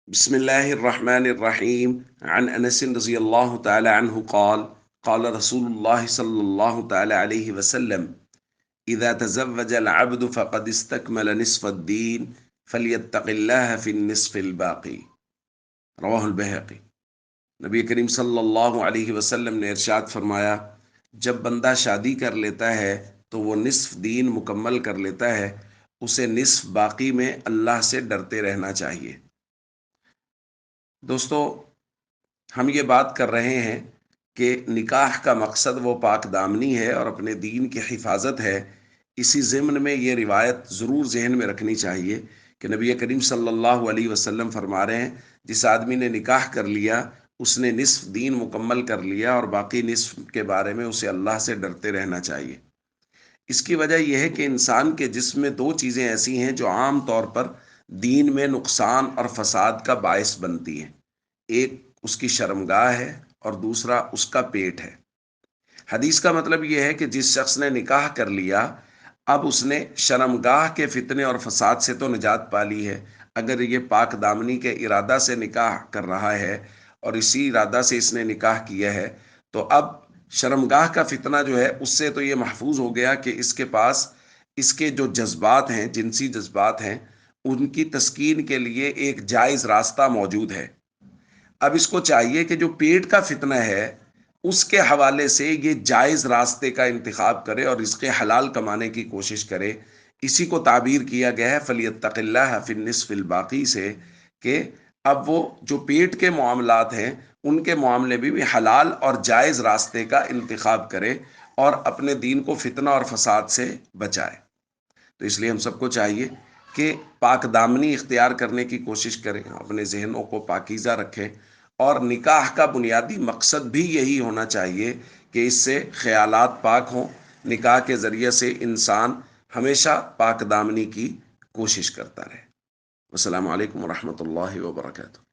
बिस्मिल्लाहिर्रहमानिर्रहीम अन अनस रज़ी अल्लाह तआला अन्हु क़ाल क़ाल रसूलुल्लाह सल्लल्लाहु तआला अलैहि वसल्लम इज़ा तज़व्वजल अब्दु फ़क़द इस्तकमल निस्फ़द्दीन फ़लियत्तक़िल्लाह फ़िन्निस्फ़िल बाक़ी। रवाहुल बैहक़ी। नबी करीम सल्लल्लाहु अलैहि वसल्लम ने इरशाद फरमाया, जब बंदा शादी कर लेता है तो वो निस्फ़ दीन मुकम्मल कर लेता है, उसे निस्फ़ बाकी में अल्लाह से डरते रहना चाहिए। दोस्तों, हम ये बात कर रहे हैं कि निकाह का मकसद वो पाक दामनी है और अपने दीन की हिफाजत है। इसी ज़िम्न में ये रिवायत ज़रूर जहन में रखनी चाहिए कि नबी करीम सल्लल्लाहु अलैहि वसल्लम फरमा रहे हैं, जिस आदमी ने निकाह कर लिया उसने निस्फ दीन मुकम्मल कर लिया और बाकी निस्फ के बारे में उसे अल्लाह से डरते रहना चाहिए। इसकी वजह यह है कि इंसान के जिस्म में दो चीज़ें ऐसी हैं जो आम तौर पर दीन में नुकसान और फसाद का बायस बनती हैं। एक उसकी शर्मगाह है और दूसरा उसका पेट है। हदीस का मतलब यह है कि जिस शख्स ने निकाह कर लिया, अब उसने शर्मगाह के फितने और फसाद से तो निजात पा ली है। अगर ये पाक दामनी के इरादा से निकाह कर रहा है और इसी इरादा से इसने निकाह किया है, तो अब शर्मगाह का फितना जो है उससे तो ये महफूज हो गया कि इसके पास इसके जो जज्बात हैं, जिनसी जज्बात हैं, उनकी तस्कीन के लिए एक जायज़ रास्ता मौजूद है। अब इसको चाहिए कि जो पेट का फितना है उसके हवाले से ये जायज़ रास्ते का इंतखाब करे और इसके हलाल कमाने की कोशिश करे। इसी को ताबीर किया गया है फलियत्तक़िल्लाह फ़िन्निस्फ़िल बाक़ी से, कि अब वो जो पेट के मामलात हैं उनके मामले में भी हलाल और जायज़ रास्ते का इंतखाब करे और अपने दीन को फितना और फसाद से बचाए। तो इसलिए हम सबको चाहिए कि पाक दामनी इख्तियार करने की कोशिश करें, अपने जहनों को पाकीज़ा रखें और निकाह का बुनियादी मकसद भी यही होना चाहिए कि इससे ख़यालात पाक हों। निकाह के ज़रिए से इंसान हमेशा पाक दामनी की कोशिश करता रहे। अस्सलामु अलैकुम वरहमतुल्लाहि वबरकातुहू।